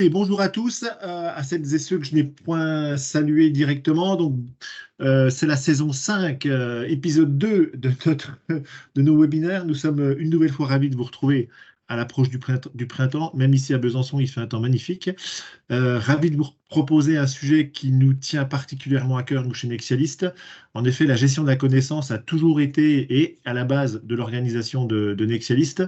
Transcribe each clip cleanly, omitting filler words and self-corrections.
Et bonjour à tous, à celles et ceux que je n'ai point salués directement. Donc, c'est la saison 5, épisode 2 de nos webinaires. Nous sommes une nouvelle fois ravis de vous retrouver à l'approche du printemps. Même ici à Besançon, il fait un temps magnifique. Ravis de vous proposer un sujet qui nous tient particulièrement à cœur, nous, chez Nexialist. En effet, la gestion de la connaissance a toujours été et à la base de l'organisation de Nexialist.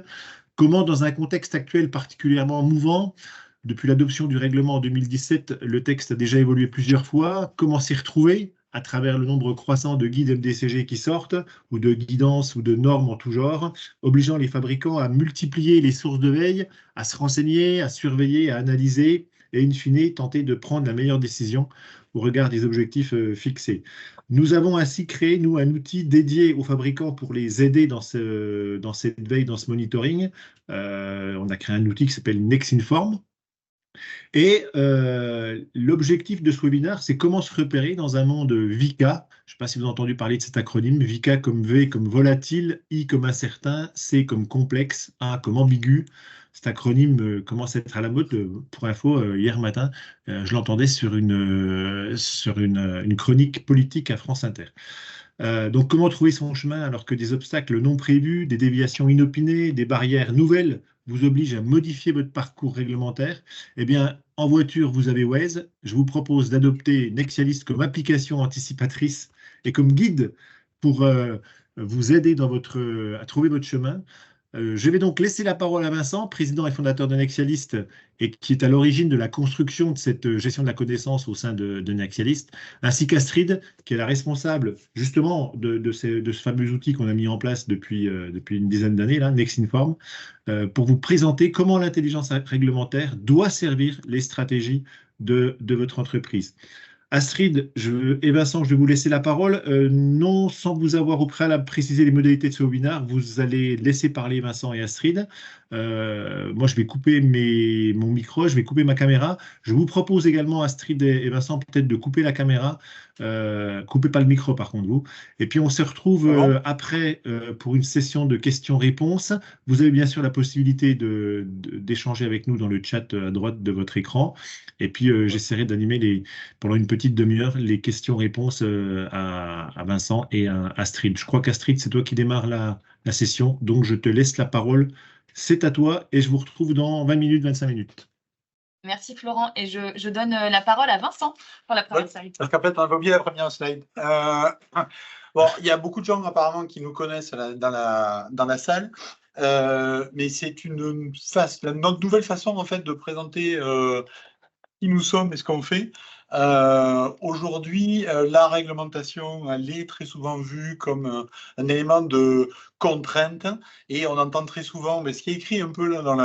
Comment, dans un contexte actuel particulièrement mouvant, depuis l'adoption du règlement en 2017, le texte a déjà évolué plusieurs fois. Comment s'y retrouver à travers le nombre croissant de guides MDCG qui sortent, ou de guidances ou de normes en tout genre, obligeant les fabricants à multiplier les sources de veille, à se renseigner, à surveiller, à analyser, et in fine, tenter de prendre la meilleure décision au regard des objectifs fixés. Nous avons ainsi créé, nous, un outil dédié aux fabricants pour les aider dans cette veille, dans ce monitoring. On a créé un outil qui s'appelle Nexinform. Et l'objectif de ce webinaire, c'est comment se repérer dans un monde VICA. Je ne sais pas si vous avez entendu parler de cet acronyme. VICA comme V comme volatile, I comme incertain, C comme complexe, A comme ambigu. Cet acronyme commence à être à la mode. Pour info, hier matin, je l'entendais sur une chronique politique à France Inter. Donc, comment trouver son chemin alors que des obstacles non prévus, des déviations inopinées, des barrières nouvelles vous obligent à modifier votre parcours réglementaire? Eh bien, en voiture, vous avez Waze. Je vous propose d'adopter Nexialist comme application anticipatrice et comme guide pour vous aider à trouver votre chemin. Je vais donc laisser la parole à Vincent, président et fondateur de Nexialist, et qui est à l'origine de la construction de cette gestion de la connaissance au sein de Nexialist, ainsi qu'Astrid, qui est la responsable justement de ce fameux outil qu'on a mis en place depuis une dizaine d'années, là, Nexinform, pour vous présenter comment l'intelligence réglementaire doit servir les stratégies de votre entreprise. Astrid et Vincent, je vais vous laisser la parole. Non, sans vous avoir au préalable précisé les modalités de ce webinaire, vous allez laisser parler Vincent et Astrid. Moi, je vais couper mon micro, je vais couper ma caméra. Je vous propose également, Astrid et Vincent, peut-être de couper la caméra. Coupez pas le micro, par contre, vous. Et puis, on se retrouve après pour une session de questions-réponses. Vous avez bien sûr la possibilité d'échanger avec nous dans le chat à droite de votre écran. Et puis, j'essaierai d'animer pendant une petite demi-heure les questions-réponses à Vincent et à Astrid. Je crois qu'Astrid, c'est toi qui démarre la session, donc je te laisse la parole. C'est à toi et je vous retrouve dans 20 minutes, 25 minutes. Merci Florent, et je donne la parole à Vincent pour la première slide. Parce qu'en fait, on a oublié la première slide. Bon, il y a beaucoup de gens apparemment qui nous connaissent dans la salle, mais c'est notre nouvelle façon en fait de présenter qui nous sommes et ce qu'on fait. Aujourd'hui, la réglementation, elle est très souvent vue comme un élément de contrainte, et on entend très souvent, mais ce qui est écrit un peu là dans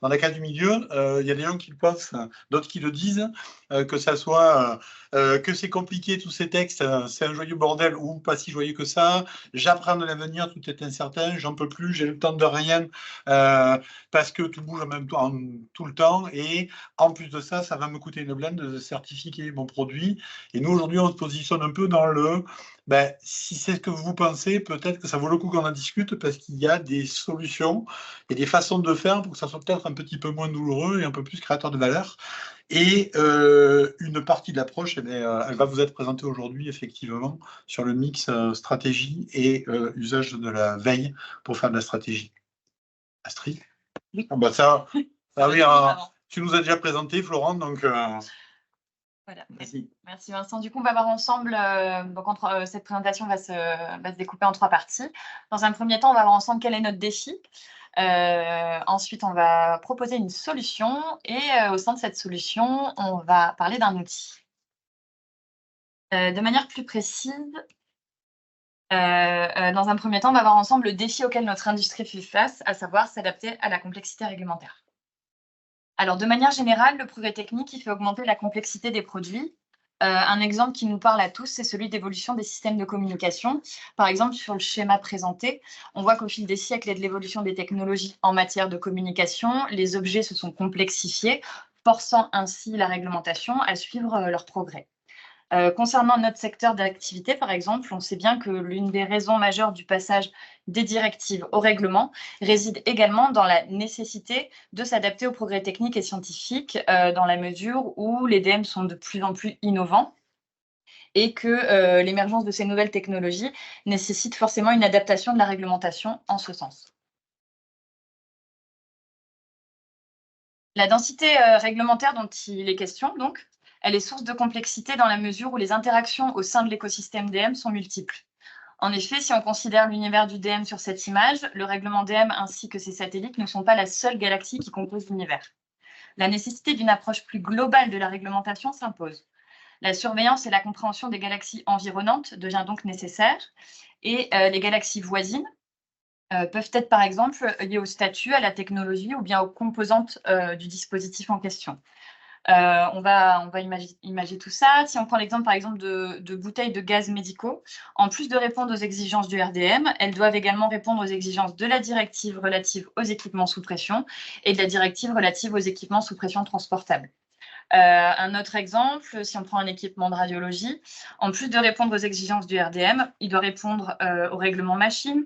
la case du milieu, il y a des gens qui le pensent, d'autres qui le disent, que ça soit que c'est compliqué, tous ces textes, c'est un joyeux bordel ou pas si joyeux que ça, j'apprends de l'avenir, tout est incertain, j'en peux plus, j'ai le temps de rien, parce que tout bouge en même temps, tout le temps, et en plus de ça, ça va me coûter une blinde de certifier mon produit. Et nous, aujourd'hui, on se positionne un peu dans si c'est ce que vous pensez, peut-être que ça vaut le coup qu'on en discute, parce qu'il y a des solutions et des façons de faire pour que ça soit peut-être un petit peu moins douloureux et un peu plus créateur de valeur. Et une partie de l'approche, elle va vous être présentée aujourd'hui, effectivement, sur le mix stratégie et usage de la veille pour faire de la stratégie. Astrid? Oui. Ah bah oui, tu nous as déjà présenté, Florent, donc... Voilà. Merci Vincent. Du coup, on va voir ensemble, cette présentation va se découper en 3 parties. Dans un premier temps, on va voir ensemble quel est notre défi. Ensuite, on va proposer une solution, et au sein de cette solution, on va parler d'un outil. De manière plus précise, dans un premier temps, on va voir ensemble le défi auquel notre industrie fait face, à savoir s'adapter à la complexité réglementaire. Alors, de manière générale, le progrès technique, il fait augmenter la complexité des produits. Un exemple qui nous parle à tous, c'est celui d'évolution des systèmes de communication. Par exemple, sur le schéma présenté, on voit qu'au fil des siècles et de l'évolution des technologies en matière de communication, les objets se sont complexifiés, forçant ainsi la réglementation à suivre leur progrès. Concernant notre secteur d'activité, par exemple, on sait bien que l'une des raisons majeures du passage des directives au règlement réside également dans la nécessité de s'adapter aux progrès techniques et scientifiques, dans la mesure où les DM sont de plus en plus innovants et que l'émergence de ces nouvelles technologies nécessite forcément une adaptation de la réglementation en ce sens. La densité réglementaire dont il est question, donc, elle est source de complexité dans la mesure où les interactions au sein de l'écosystème DM sont multiples. En effet, si on considère l'univers du DM sur cette image, le règlement DM ainsi que ses satellites ne sont pas la seule galaxie qui compose l'univers. La nécessité d'une approche plus globale de la réglementation s'impose. La surveillance et la compréhension des galaxies environnantes devient donc nécessaire et les galaxies voisines peuvent être par exemple liées au statut, à la technologie ou bien aux composantes du dispositif en question. On va imaginer tout ça. Si on prend l'exemple, par exemple, de bouteilles de gaz médicaux, en plus de répondre aux exigences du RDM, elles doivent également répondre aux exigences de la directive relative aux équipements sous pression et de la directive relative aux équipements sous pression transportables. Un autre exemple, si on prend un équipement de radiologie, en plus de répondre aux exigences du RDM, il doit répondre au règlement machine,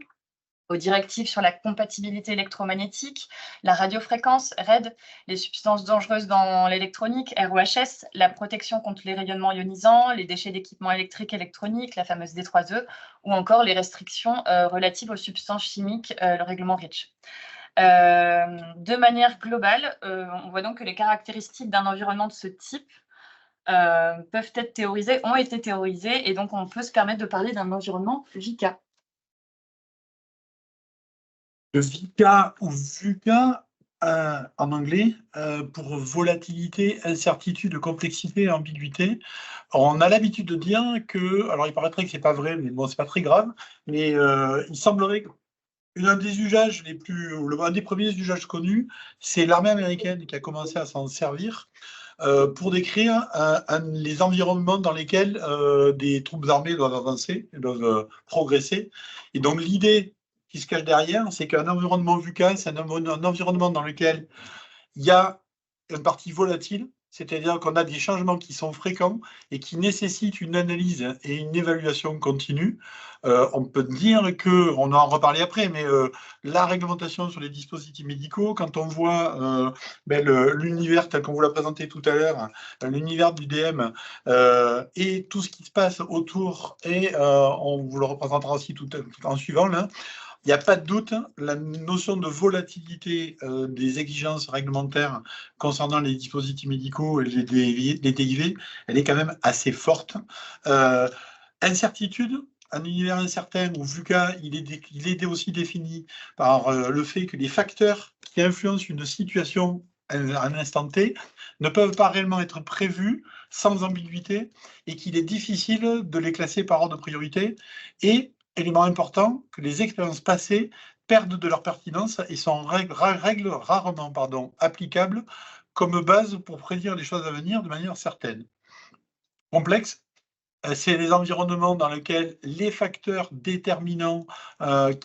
aux directives sur la compatibilité électromagnétique, la radiofréquence, RED, les substances dangereuses dans l'électronique, ROHS, la protection contre les rayonnements ionisants, les déchets d'équipements électriques et électroniques, la fameuse D3E, ou encore les restrictions relatives aux substances chimiques, le règlement REACH. De manière globale, on voit donc que les caractéristiques d'un environnement de ce type peuvent être théorisées, ont été théorisées, et donc on peut se permettre de parler d'un environnement VUCA. Le VUCA ou VUCA en anglais, pour volatilité, incertitude, complexité et ambiguïté. On a l'habitude de dire que, alors il paraîtrait que c'est pas vrai, mais bon, c'est pas très grave, mais il semblerait que l'un des usages les plus, un des premiers usages connus, c'est l'armée américaine qui a commencé à s'en servir pour décrire les environnements dans lesquels des troupes armées doivent avancer, doivent progresser. Et donc l'idée qui se cache derrière, c'est qu'un environnement VUCA, c'est un environnement dans lequel il y a une partie volatile, c'est-à-dire qu'on a des changements qui sont fréquents et qui nécessitent une analyse et une évaluation continue. On peut dire que, on en reparler après, mais la réglementation sur les dispositifs médicaux, quand on voit l'univers tel qu'on vous l'a présenté tout à l'heure, l'univers du DM et tout ce qui se passe autour, et on vous le représentera aussi tout en suivant là. Il n'y a pas de doute, la notion de volatilité des exigences réglementaires concernant les dispositifs médicaux et les DIV, elle est quand même assez forte. Incertitude, un univers incertain où VUCA, il est aussi défini par le fait que les facteurs qui influencent une situation à un instant T ne peuvent pas réellement être prévus sans ambiguïté et qu'il est difficile de les classer par ordre de priorité. Et élément important, que les expériences passées perdent de leur pertinence et sont rarement applicables comme base pour prédire les choses à venir de manière certaine. Complexe, c'est les environnements dans lesquels les facteurs déterminants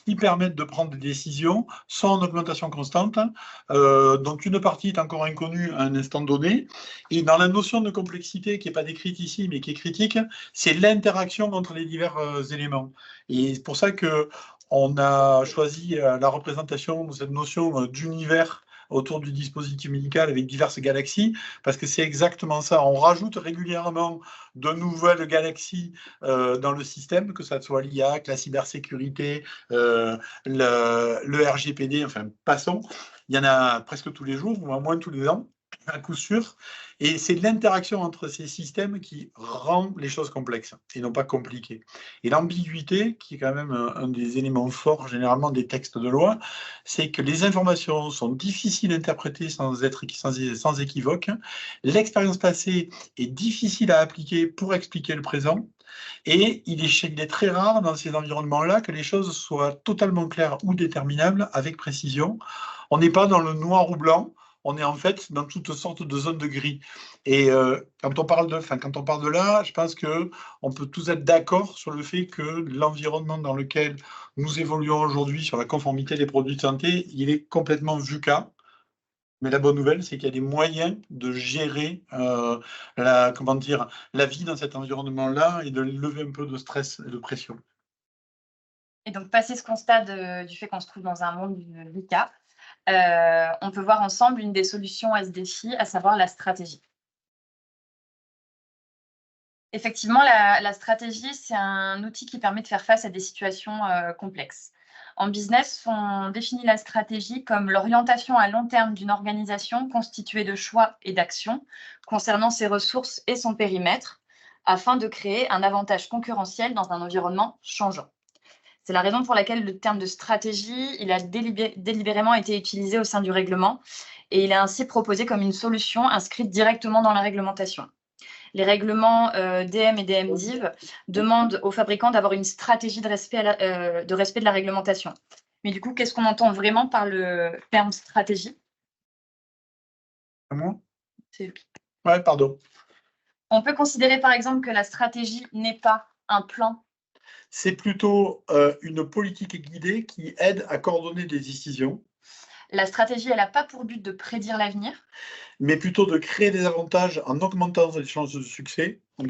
qui permettent de prendre des décisions sont en augmentation constante, dont une partie est encore inconnue à un instant donné. Et dans la notion de complexité qui n'est pas décrite ici, mais qui est critique, c'est l'interaction entre les divers éléments. Et c'est pour ça qu'on a choisi la représentation de cette notion d'univers autour du dispositif médical avec diverses galaxies, parce que c'est exactement ça. On rajoute régulièrement de nouvelles galaxies dans le système, que ce soit l'IAC, la cybersécurité, le RGPD, enfin, passons. Il y en a presque tous les jours, ou au moins tous les ans, à coup sûr. Et c'est l'interaction entre ces systèmes qui rend les choses complexes et non pas compliquées. Et l'ambiguïté, qui est quand même un des éléments forts généralement des textes de loi, c'est que les informations sont difficiles à interpréter sans équivoque. L'expérience passée est difficile à appliquer pour expliquer le présent. Et il est très rare dans ces environnements-là que les choses soient totalement claires ou déterminables avec précision. On n'est pas dans le noir ou blanc. On est en fait dans toutes sortes de zones de gris. Et quand on parle de là, je pense qu'on peut tous être d'accord sur le fait que l'environnement dans lequel nous évoluons aujourd'hui sur la conformité des produits de santé, il est complètement VUCA. Mais la bonne nouvelle, c'est qu'il y a des moyens de gérer la vie dans cet environnement-là et de lever un peu de stress et de pression. Et donc, passé ce constat du fait qu'on se trouve dans un monde VUCA, on peut voir ensemble une des solutions à ce défi, à savoir la stratégie. Effectivement, la stratégie, c'est un outil qui permet de faire face à des situations complexes. En business, on définit la stratégie comme l'orientation à long terme d'une organisation constituée de choix et d'actions concernant ses ressources et son périmètre, afin de créer un avantage concurrentiel dans un environnement changeant. C'est la raison pour laquelle le terme de stratégie, il a délibérément été utilisé au sein du règlement et il est ainsi proposé comme une solution inscrite directement dans la réglementation. Les règlements DM et DM-Div demandent aux fabricants d'avoir une stratégie de respect de la réglementation. Mais du coup, qu'est-ce qu'on entend vraiment par le terme stratégie? À moi? C'est lui. Ouais, pardon. On peut considérer par exemple que la stratégie n'est pas un plan. C'est plutôt une politique guidée qui aide à coordonner des décisions. La stratégie, elle n'a pas pour but de prédire l'avenir. Mais plutôt de créer des avantages en augmentant les chances de succès, en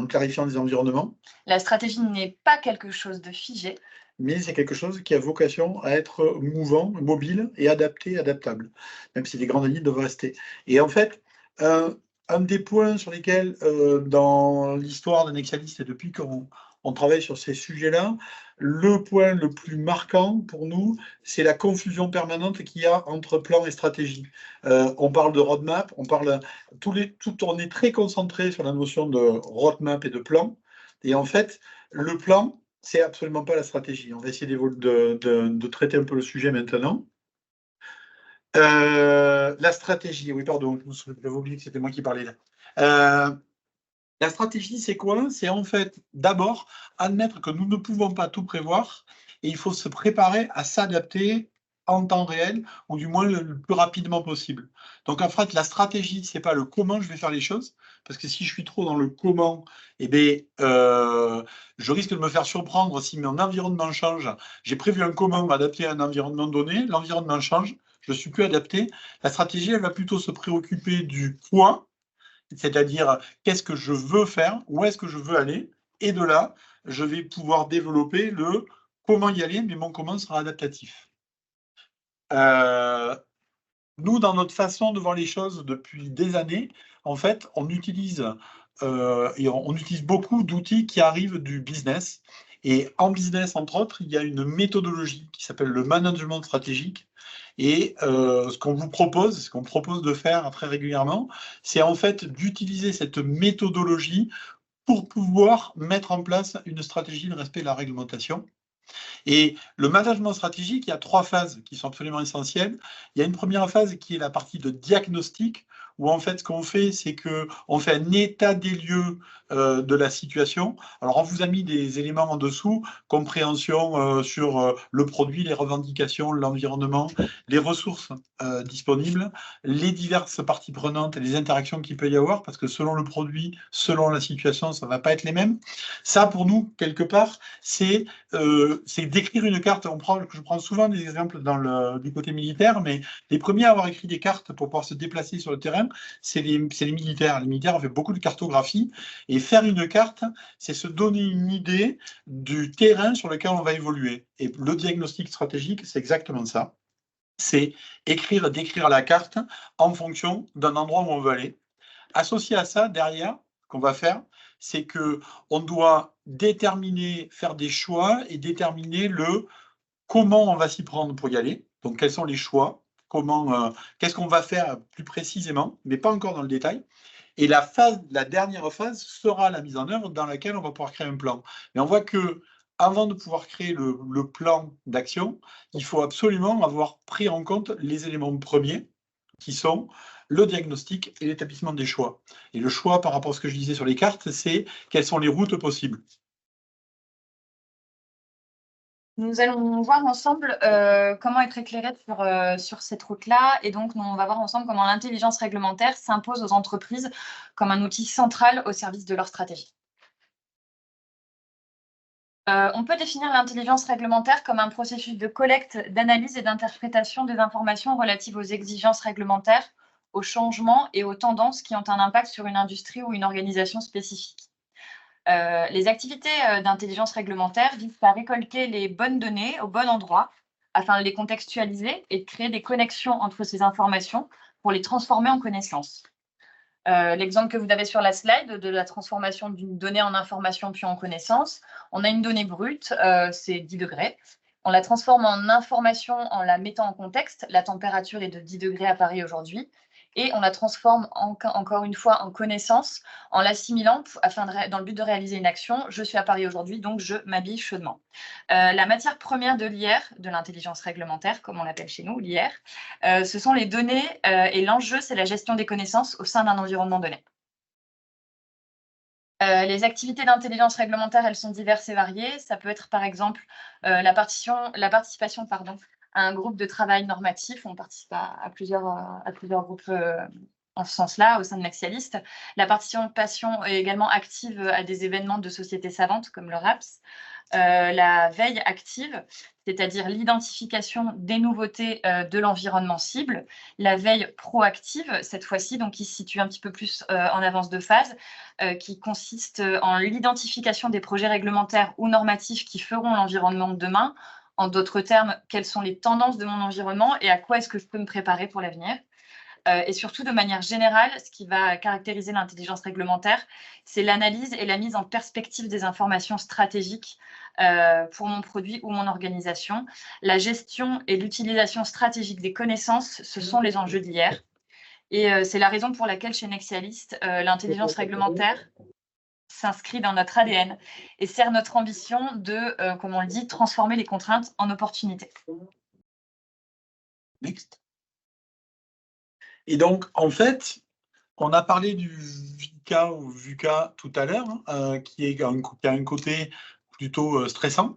clarifiant des environnements. La stratégie n'est pas quelque chose de figé. Mais c'est quelque chose qui a vocation à être mouvant, mobile et adaptable, même si les grandes lignes doivent rester. Et en fait, un des points sur lesquels, dans l'histoire de Nexalis, et depuis qu'on travaille sur ces sujets-là, le point le plus marquant pour nous, c'est la confusion permanente qu'il y a entre plan et stratégie. On parle de roadmap, on est très concentré sur la notion de roadmap et de plan. Et en fait, le plan, c'est absolument pas la stratégie. On va essayer de traiter un peu le sujet maintenant. La stratégie, oui, pardon, j'avais oublié que c'était moi qui parlais là. La stratégie, c'est quoi? C'est en fait d'abord admettre que nous ne pouvons pas tout prévoir et il faut se préparer à s'adapter en temps réel ou du moins le plus rapidement possible. Donc en fait, la stratégie, c'est pas le comment je vais faire les choses, parce que si je suis trop dans le comment, eh bien, je risque de me faire surprendre si mon environnement change. J'ai prévu un comment m'adapter à un environnement donné, l'environnement change, je ne suis plus adapté. La stratégie, elle va plutôt se préoccuper du quoi, c'est-à-dire qu'est-ce que je veux faire, où est-ce que je veux aller, et de là, je vais pouvoir développer le comment y aller, mais mon comment sera adaptatif. Nous, dans notre façon de voir les choses depuis des années, en fait, on utilise beaucoup d'outils qui arrivent du business. Et en business, entre autres, il y a une méthodologie qui s'appelle le management stratégique. Et ce qu'on propose de faire très régulièrement, c'est en fait d'utiliser cette méthodologie pour pouvoir mettre en place une stratégie de respect de la réglementation. Et le management stratégique, il y a 3 phases qui sont absolument essentielles. Il y a une première phase qui est la partie de diagnostic, où en fait, ce qu'on fait, c'est qu'on fait un état des lieux de la situation. Alors, on vous a mis des éléments en dessous, compréhension sur le produit, les revendications, l'environnement, les ressources disponibles, les diverses parties prenantes et les interactions qu'il peut y avoir, parce que selon le produit, selon la situation, ça ne va pas être les mêmes. Ça, pour nous, quelque part, c'est d'écrire une carte. Je prends souvent des exemples du côté militaire, mais les premiers à avoir écrit des cartes pour pouvoir se déplacer sur le terrain, c'est les militaires. Les militaires ont fait beaucoup de cartographie, et faire une carte, c'est se donner une idée du terrain sur lequel on va évoluer. Et le diagnostic stratégique, c'est exactement ça. C'est décrire la carte en fonction d'un endroit où on veut aller. Associé à ça, derrière, ce qu'on va faire, c'est qu'on doit faire des choix et déterminer comment on va s'y prendre pour y aller. Donc, quels sont les choix, qu'est-ce qu'on va faire plus précisément, mais pas encore dans le détail. Et la dernière phase sera la mise en œuvre dans laquelle on va pouvoir créer un plan. Mais on voit que avant de pouvoir créer le plan d'action, il faut absolument avoir pris en compte les éléments premiers qui sont le diagnostic et l'établissement des choix. Et le choix, par rapport à ce que je disais sur les cartes, c'est quelles sont les routes possibles. Nous allons voir ensemble comment être éclairé sur cette route-là. Et donc, on va voir ensemble comment l'intelligence réglementaire s'impose aux entreprises comme un outil central au service de leur stratégie. On peut définir l'intelligence réglementaire comme un processus de collecte, d'analyse et d'interprétation des informations relatives aux exigences réglementaires, aux changements et aux tendances qui ont un impact sur une industrie ou une organisation spécifique. Les activités d'intelligence réglementaire visent à récolter les bonnes données au bon endroit afin de les contextualiser et de créer des connexions entre ces informations pour les transformer en connaissances. L'exemple que vous avez sur la slide de la transformation d'une donnée en information puis en connaissance, on a une donnée brute, c'est 10 degrés. On la transforme en information en la mettant en contexte. La température est de 10 degrés à Paris aujourd'hui. Et on la transforme encore une fois en connaissance, en l'assimilant dans le but de réaliser une action. Je suis à Paris aujourd'hui, donc je m'habille chaudement. La matière première de l'IR, de l'intelligence réglementaire, comme on l'appelle chez nous, l'IR, ce sont les données et l'enjeu, c'est la gestion des connaissances au sein d'un environnement donné. Les activités d'intelligence réglementaire, elles sont diverses et variées. Ça peut être par exemple la participation à un groupe de travail normatif. On participe à plusieurs groupes en ce sens-là, au sein de Nexialist. La participation est également active à des événements de sociétés savantes, comme le RAPS. La veille active, c'est-à-dire l'identification des nouveautés de l'environnement cible. La veille proactive, cette fois-ci, donc qui se situe un petit peu plus en avance de phase, qui consiste en l'identification des projets réglementaires ou normatifs qui feront l'environnement de demain. En d'autres termes, quelles sont les tendances de mon environnement et à quoi est-ce que je peux me préparer pour l'avenir. Et surtout, de manière générale, ce qui va caractériser l'intelligence réglementaire, c'est l'analyse et la mise en perspective des informations stratégiques pour mon produit ou mon organisation. La gestion et l'utilisation stratégique des connaissances, ce sont les enjeux d'hier. Et c'est la raison pour laquelle, chez Nexialist, l'intelligence réglementaire s'inscrit dans notre ADN et sert notre ambition de, comme on le dit, transformer les contraintes en opportunités. Next. Et donc, en fait, on a parlé du VUCA ou VUCA tout à l'heure, qui a un côté plutôt stressant,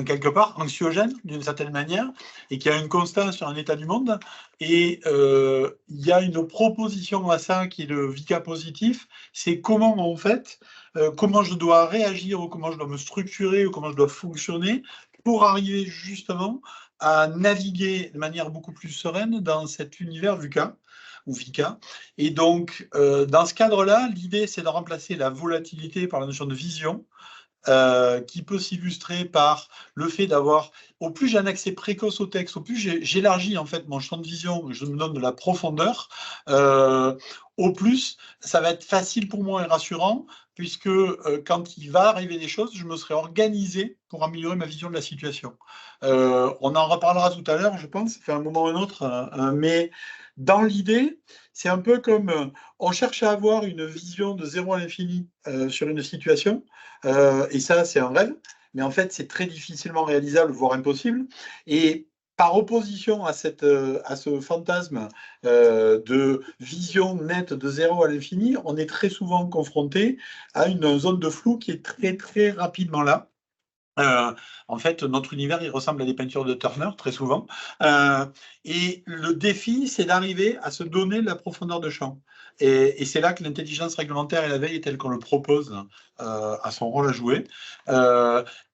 quelque part, anxiogène d'une certaine manière, et qui a un constat sur un état du monde. Et il y a une proposition à ça qui est le VUCA positif, c'est comment, en fait, comment je dois réagir, ou comment je dois me structurer, ou comment je dois fonctionner pour arriver justement à naviguer de manière beaucoup plus sereine dans cet univers VUCA. Ou VICA. Et donc, dans ce cadre-là, l'idée, c'est de remplacer la volatilité par la notion de vision, qui peut s'illustrer par le fait d'avoir, au plus j'ai un accès précoce au texte, au plus j'élargis en fait mon champ de vision, je me donne de la profondeur, au plus ça va être facile pour moi et rassurant, puisque quand il va arriver des choses, je me serai organisé pour améliorer ma vision de la situation. On en reparlera tout à l'heure, je pense, à un moment ou un autre, mais dans l'idée, c'est un peu comme on cherche à avoir une vision de 0 à l'infini sur une situation, et ça, c'est un rêve, mais en fait, c'est très difficilement réalisable, voire impossible. Et par opposition à ce fantasme de vision nette de 0 à l'infini, on est très souvent confronté à une zone de flou qui est très, très rapidement là. En fait, notre univers, il ressemble à des peintures de Turner, très souvent. Et le défi, c'est d'arriver à se donner de la profondeur de champ. Et c'est là que l'intelligence réglementaire et la veille, telle qu'on le propose, a son rôle à jouer.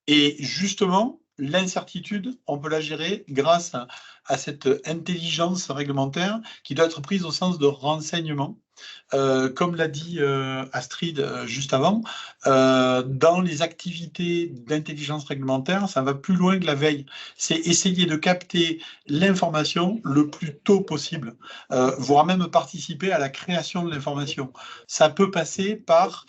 Et justement, l'incertitude, on peut la gérer grâce à cette intelligence réglementaire qui doit être prise au sens de renseignement. Comme l'a dit Astrid juste avant, dans les activités d'intelligence réglementaire, ça va plus loin que la veille. C'est essayer de capter l'information le plus tôt possible, voire même participer à la création de l'information. Ça peut passer par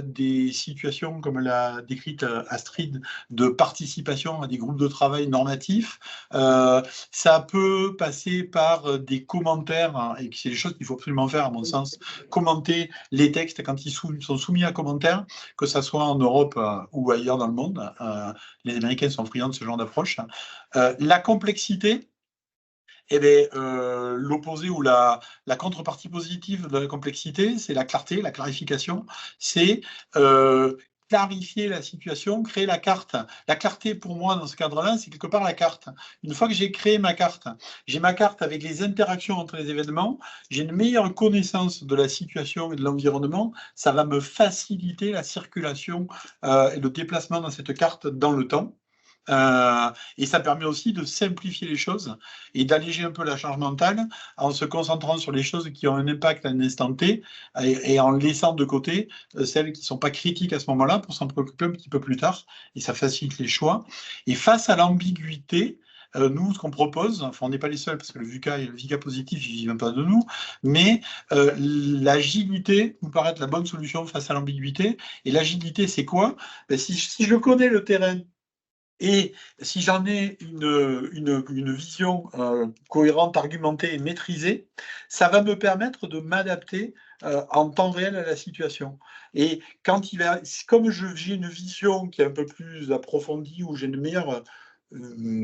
des situations, comme l'a décrite Astrid, de participation à des groupes de travail normatifs. Ça peut passer par des commentaires, hein, et c'est des choses qu'il faut absolument faire, à mon sens, commenter les textes quand ils sont soumis à commentaires, que ce soit en Europe ou ailleurs dans le monde. Les Américains sont friands de ce genre d'approche. La complexité, eh bien, l'opposé ou la contrepartie positive de la complexité, c'est la clarté, la clarification. C'est clarifier la situation, créer la carte. La clarté, pour moi, dans ce cadre-là, c'est quelque part la carte. Une fois que j'ai créé ma carte, j'ai ma carte avec les interactions entre les événements, j'ai une meilleure connaissance de la situation et de l'environnement, ça va me faciliter la circulation et le déplacement dans cette carte dans le temps. Et ça permet aussi de simplifier les choses et d'alléger un peu la charge mentale en se concentrant sur les choses qui ont un impact à un instant T et en laissant de côté celles qui ne sont pas critiques à ce moment-là pour s'en préoccuper un petit peu plus tard. Et ça facilite les choix. Et face à l'ambiguïté, nous, ce qu'on propose, enfin, on n'est pas les seuls parce que le VUCA positif, il ne vient pas de nous, mais l'agilité nous paraît être la bonne solution face à l'ambiguïté. Et l'agilité, c'est quoi? Ben, si je connais le terrain, et si j'en ai une vision cohérente, argumentée et maîtrisée, ça va me permettre de m'adapter en temps réel à la situation. Et comme j'ai une vision qui est un peu plus approfondie, ou j'ai une meilleure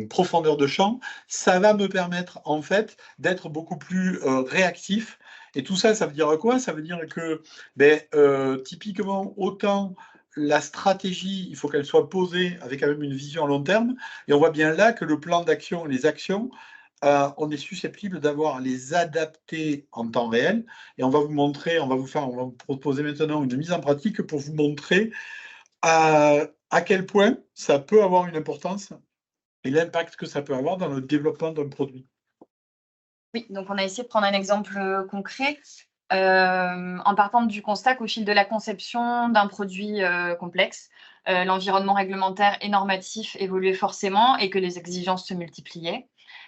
profondeur de champ, ça va me permettre en fait d'être beaucoup plus réactif. Et tout ça, ça veut dire quoi? Ça veut dire que typiquement, autant la stratégie, il faut qu'elle soit posée avec quand même une vision à long terme. Et on voit bien là que le plan d'action et les actions, on est susceptible d'avoir à les adapter en temps réel. Et on va vous montrer, on va vous proposer maintenant une mise en pratique pour vous montrer à quel point ça peut avoir une importance et l'impact que ça peut avoir dans le développement d'un produit. Oui, donc on a essayé de prendre un exemple concret. En partant du constat qu'au fil de la conception d'un produit complexe, l'environnement réglementaire et normatif évoluait forcément et que les exigences se multipliaient.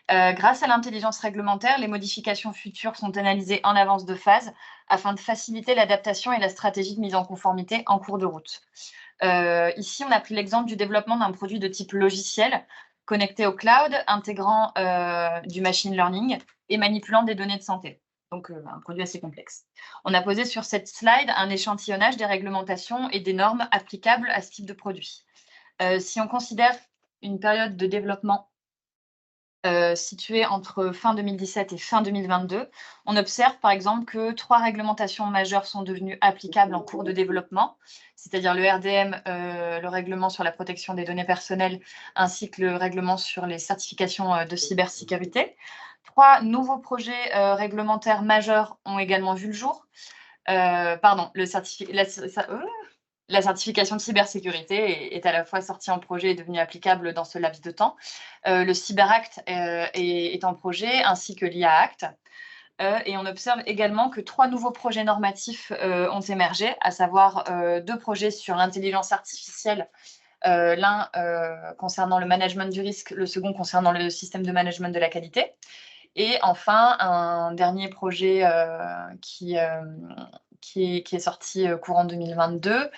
Grâce à l'intelligence réglementaire, les modifications futures sont analysées en avance de phase afin de faciliter l'adaptation et la stratégie de mise en conformité en cours de route. Ici, on a pris l'exemple du développement d'un produit de type logiciel connecté au cloud, intégrant du machine learning et manipulant des données de santé. Donc, un produit assez complexe. On a posé sur cette slide un échantillonnage des réglementations et des normes applicables à ce type de produit. Si on considère une période de développement située entre fin 2017 et fin 2022, on observe par exemple que 3 réglementations majeures sont devenues applicables en cours de développement, c'est-à-dire le RDM, le règlement sur la protection des données personnelles, ainsi que le règlement sur les certifications de cybersécurité. 3 nouveaux projets réglementaires majeurs ont également vu le jour. La certification de cybersécurité est à la fois sortie en projet et devenue applicable dans ce laps de temps. Le CyberAct est en projet, ainsi que l'IA Act. Et on observe également que 3 nouveaux projets normatifs ont émergé, à savoir 2 projets sur l'intelligence artificielle, l'un concernant le management du risque, le second concernant le système de management de la qualité. Et enfin, un dernier projet qui est sorti courant 2022,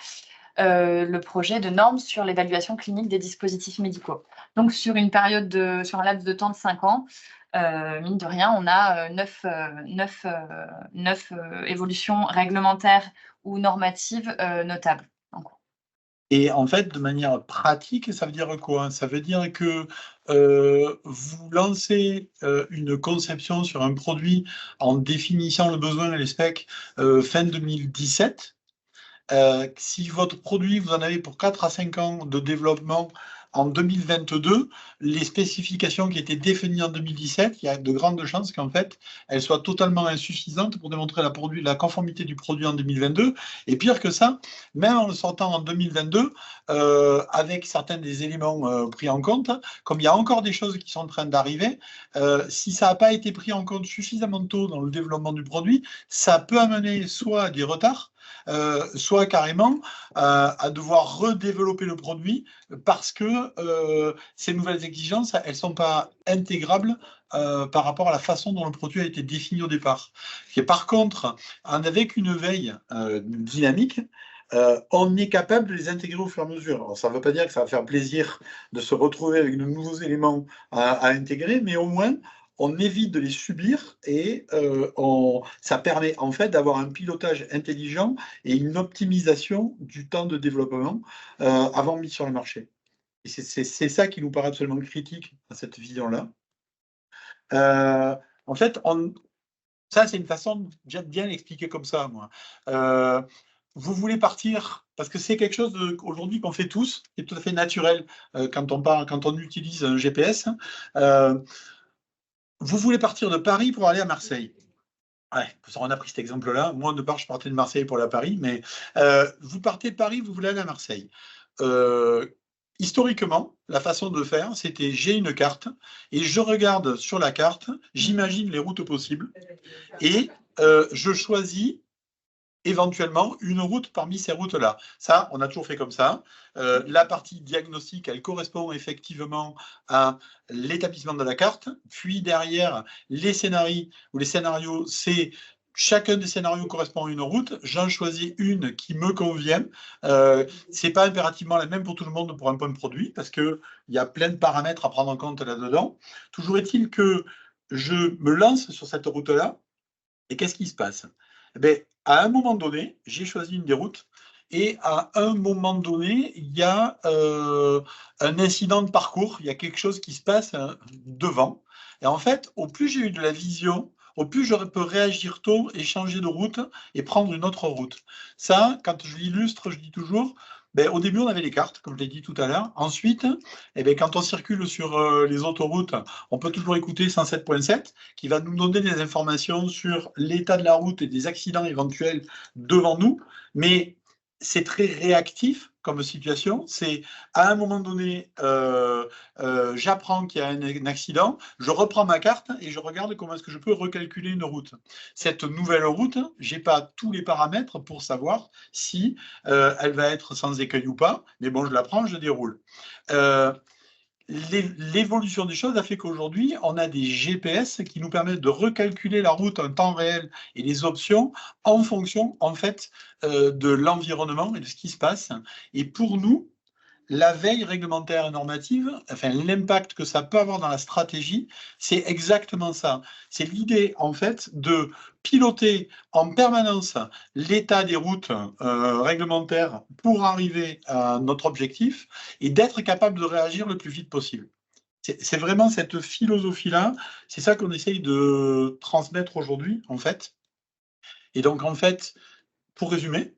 le projet de normes sur l'évaluation clinique des dispositifs médicaux. Donc, sur un laps de temps de 5 ans, mine de rien, on a 9 évolutions réglementaires ou normatives notables. Et en fait, de manière pratique, ça veut dire quoi? Ça veut dire que vous lancez une conception sur un produit en définissant le besoin et les specs fin 2017. Si votre produit, vous en avez pour 4 à 5 ans de développement en 2022, les spécifications qui étaient définies en 2017, il y a de grandes chances qu'en fait, elles soient totalement insuffisantes pour démontrer la conformité du produit en 2022. Et pire que ça, même en le sortant en 2022, avec certains des éléments pris en compte, comme il y a encore des choses qui sont en train d'arriver, si ça n'a pas été pris en compte suffisamment tôt dans le développement du produit, ça peut amener soit à des retards, soit carrément à devoir redévelopper le produit parce que ces nouvelles exigences, elles ne sont pas intégrables par rapport à la façon dont le produit a été défini au départ. Et par contre, avec une veille dynamique, on est capable de les intégrer au fur et à mesure. Alors, ça ne veut pas dire que ça va faire plaisir de se retrouver avec de nouveaux éléments à intégrer, mais au moins, on évite de les subir et ça permet en fait d'avoir un pilotage intelligent et une optimisation du temps de développement avant mise sur le marché. Et c'est ça qui nous paraît absolument critique à cette vision-là. En fait, ça c'est une façon de bien l'expliquer comme ça, moi. vous voulez partir, parce que c'est quelque chose aujourd'hui qu'on fait tous, qui est tout à fait naturel quand on utilise un GPS. Vous voulez partir de Paris pour aller à Marseille. Ouais, on a pris cet exemple-là. Moi, de part, je partais de Marseille pour aller à Paris, mais vous partez de Paris, vous voulez aller à Marseille. Historiquement, la façon de faire, c'était j'ai une carte et je regarde sur la carte, j'imagine les routes possibles et je choisis éventuellement une route parmi ces routes-là. Ça, on a toujours fait comme ça. La partie diagnostic, elle correspond effectivement à l'établissement de la carte. Puis derrière, les scénarios, c'est chacun des scénarios correspond à une route. J'en choisis une qui me convient. C'est pas impérativement la même pour tout le monde pour un point de produit, parce qu'il y a plein de paramètres à prendre en compte là-dedans. Toujours est-il que je me lance sur cette route-là, et qu'est-ce qui se passe? Eh bien, à un moment donné, j'ai choisi une des routes, et à un moment donné, il y a un incident de parcours, il y a quelque chose qui se passe devant. Et en fait, au plus j'ai eu de la vision, au plus je peux réagir tôt et changer de route et prendre une autre route. Ça, quand je l'illustre, je dis toujours, ben, au début, on avait les cartes, comme je l'ai dit tout à l'heure. Ensuite, eh bien, quand on circule sur les autoroutes, on peut toujours écouter 107.7, qui va nous donner des informations sur l'état de la route et des accidents éventuels devant nous. Mais c'est très réactif comme situation. C'est à un moment donné, j'apprends qu'il y a un accident, je reprends ma carte et je regarde comment est-ce que je peux recalculer une route. Cette nouvelle route, je n'ai pas tous les paramètres pour savoir si elle va être sans écueil ou pas, mais bon, je la prends, je déroule. L'évolution des choses a fait qu'aujourd'hui, on a des GPS qui nous permettent de recalculer la route en temps réel et les options en fonction, en fait, de l'environnement et de ce qui se passe. Et pour nous, la veille réglementaire et normative, enfin l'impact que ça peut avoir dans la stratégie, c'est exactement ça. C'est l'idée, en fait, de piloter en permanence l'état des routes réglementaires pour arriver à notre objectif et d'être capable de réagir le plus vite possible. C'est vraiment cette philosophie-là, c'est ça qu'on essaye de transmettre aujourd'hui, en fait. Et donc, en fait, pour résumer,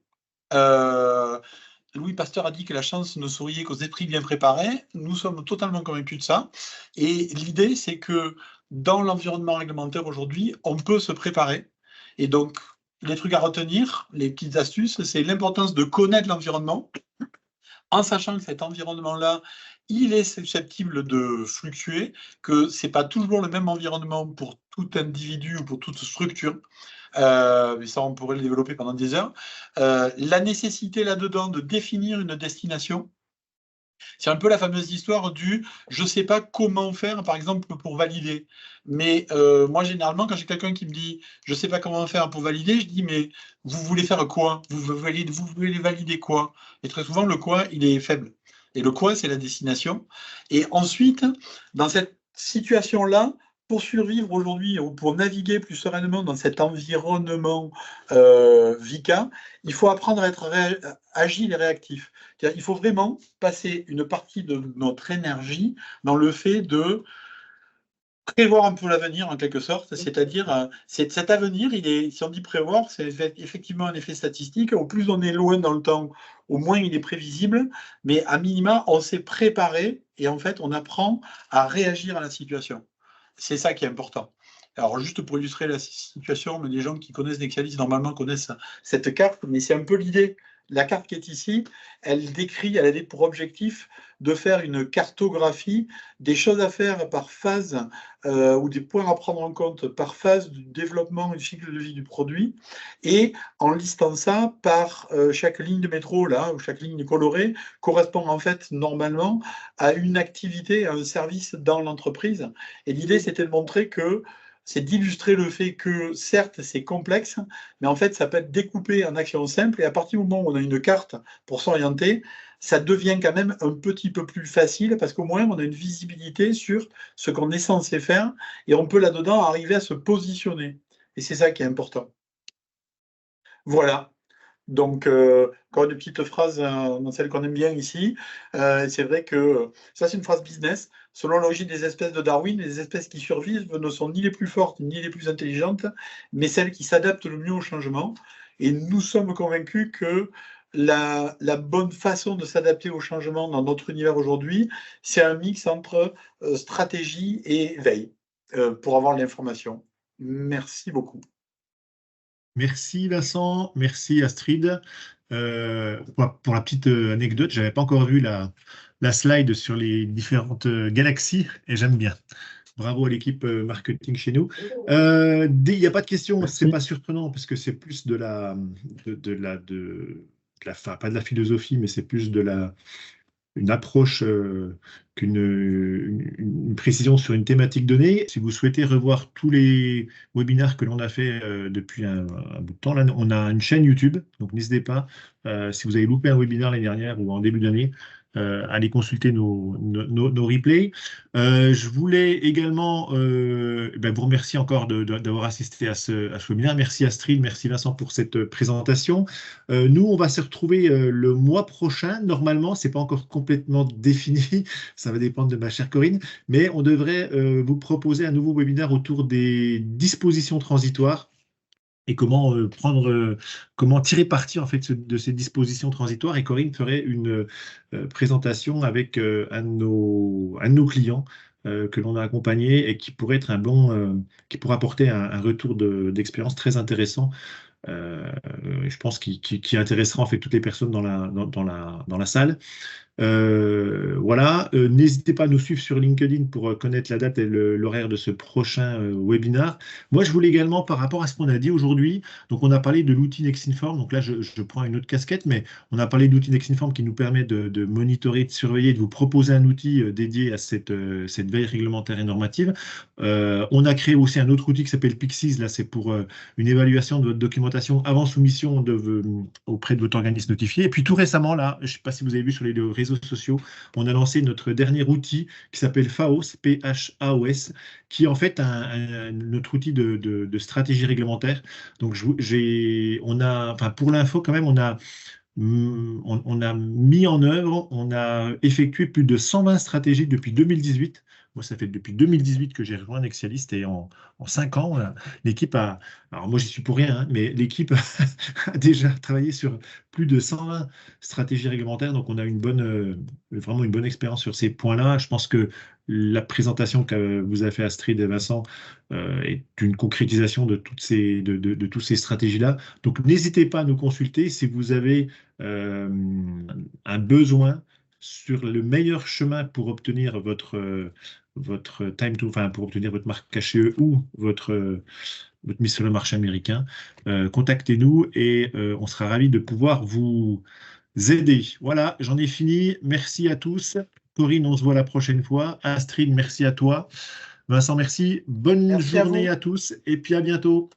Louis Pasteur a dit que la chance ne souriait qu'aux esprits bien préparés. Nous sommes totalement convaincus de ça. Et l'idée, c'est que dans l'environnement réglementaire aujourd'hui, on peut se préparer. Et donc, les trucs à retenir, les petites astuces, c'est l'importance de connaître l'environnement, en sachant que cet environnement-là, il est susceptible de fluctuer, que ce n'est pas toujours le même environnement pour tout individu ou pour toute structure. Mais ça, on pourrait le développer pendant des heures. La nécessité là-dedans de définir une destination, c'est un peu la fameuse histoire du « je ne sais pas comment faire », par exemple, pour valider. Mais moi, généralement, quand j'ai quelqu'un qui me dit « je ne sais pas comment faire pour valider », je dis « mais vous voulez faire quoi ? Vous voulez valider quoi ?» Et très souvent, le quoi, il est faible. Et le quoi, c'est la destination. Et ensuite, dans cette situation-là, pour survivre aujourd'hui ou pour naviguer plus sereinement dans cet environnement VICA, il faut apprendre à être agile et réactif. Il faut vraiment passer une partie de notre énergie dans le fait de prévoir un peu l'avenir en quelque sorte, c'est-à-dire cet avenir, si on dit prévoir, c'est effectivement un effet statistique. Au plus on est loin dans le temps, au moins il est prévisible, mais à minima, on s'est préparé et en fait, on apprend à réagir à la situation. C'est ça qui est important. Alors, juste pour illustrer la situation, les gens qui connaissent Nexalis, normalement, connaissent cette carte, mais c'est un peu l'idée. La carte qui est ici, elle avait pour objectif de faire une cartographie des choses à faire par phase ou des points à prendre en compte par phase du développement et du cycle de vie du produit, et en listant ça par chaque ligne de métro, là, ou chaque ligne colorée, correspond en fait normalement à une activité, à un service dans l'entreprise. Et l'idée, c'était de montrer que c'est d'illustrer le fait que, certes, c'est complexe, mais en fait, ça peut être découpé en actions simples, et à partir du moment où on a une carte pour s'orienter, ça devient quand même un petit peu plus facile, parce qu'au moins, on a une visibilité sur ce qu'on est censé faire, et on peut là-dedans arriver à se positionner. Et c'est ça qui est important. Voilà. Donc, encore une petite phrase dans celle qu'on aime bien ici. C'est vrai que ça, c'est une phrase business. Selon l'origine des espèces de Darwin, les espèces qui survivent ne sont ni les plus fortes ni les plus intelligentes, mais celles qui s'adaptent le mieux au changement. Et nous sommes convaincus que la bonne façon de s'adapter au changement dans notre univers aujourd'hui, c'est un mix entre stratégie et veille pour avoir l'information. Merci beaucoup. Merci Vincent, merci Astrid. Pour la petite anecdote, je n'avais pas encore vu la slide sur les différentes galaxies et j'aime bien. Bravo à l'équipe marketing chez nous. Il n'y a pas de questions, c'est pas surprenant parce que c'est plus de la pas de la philosophie, mais c'est plus une approche une précision sur une thématique donnée. Si vous souhaitez revoir tous les webinaires que l'on a fait depuis un bout de temps, là, on a une chaîne YouTube, donc n'hésitez pas, si vous avez loupé un webinaire l'année dernière ou en début d'année, allez consulter nos replays. Je voulais également vous remercier encore d'avoir assisté à ce webinaire. Merci Astrid, merci Vincent pour cette présentation. Nous, on va se retrouver le mois prochain. Normalement, ce n'est pas encore complètement défini, ça va dépendre de ma chère Corinne, mais on devrait vous proposer un nouveau webinaire autour des dispositions transitoires et comment tirer parti en fait de ces dispositions transitoires. Et Corinne ferait une présentation avec un de nos clients que l'on a accompagné et qui pourrait être qui pourrait apporter un retour d'expérience très intéressant. Je pense qui intéressera en fait toutes les personnes dans la salle. Voilà, n'hésitez pas à nous suivre sur LinkedIn pour connaître la date et l'horaire de ce prochain webinar. Moi, je voulais également, par rapport à ce qu'on a dit aujourd'hui, donc on a parlé de l'outil Nexinform, donc là je prends une autre casquette, mais on a parlé de l'outil Nexinform qui nous permet de monitorer, de surveiller, de vous proposer un outil dédié à cette veille réglementaire et normative. On a créé aussi un autre outil qui s'appelle Pixies, là c'est pour une évaluation de votre documentation avant soumission auprès de votre organisme notifié. Et puis tout récemment, là, je ne sais pas si vous avez vu sur les réseaux sociaux, on a lancé notre dernier outil qui s'appelle PHAOS, P-H-A-O-S, qui est en fait notre outil de stratégie réglementaire. Donc, pour l'info, quand même, on a mis en œuvre, on a effectué plus de 120 stratégies depuis 2018. Moi, ça fait depuis 2018 que j'ai rejoint Nexialist et en 5 ans, l'équipe a, alors moi j'y suis pour rien, hein, mais l'équipe a déjà travaillé sur plus de 120 stratégies réglementaires, donc on a vraiment une bonne expérience sur ces points-là. Je pense que la présentation que vous avez fait Astrid et Vincent est une concrétisation de toutes ces stratégies-là. Donc n'hésitez pas à nous consulter si vous avez un besoin sur le meilleur chemin pour obtenir votre time to, enfin pour obtenir votre marque HCE ou votre mise sur le marché américain. Contactez-nous et on sera ravis de pouvoir vous aider. Voilà, j'en ai fini. Merci à tous. Corinne, on se voit la prochaine fois. Astrid, merci à toi. Vincent, merci. Bonne journée à tous et puis à bientôt.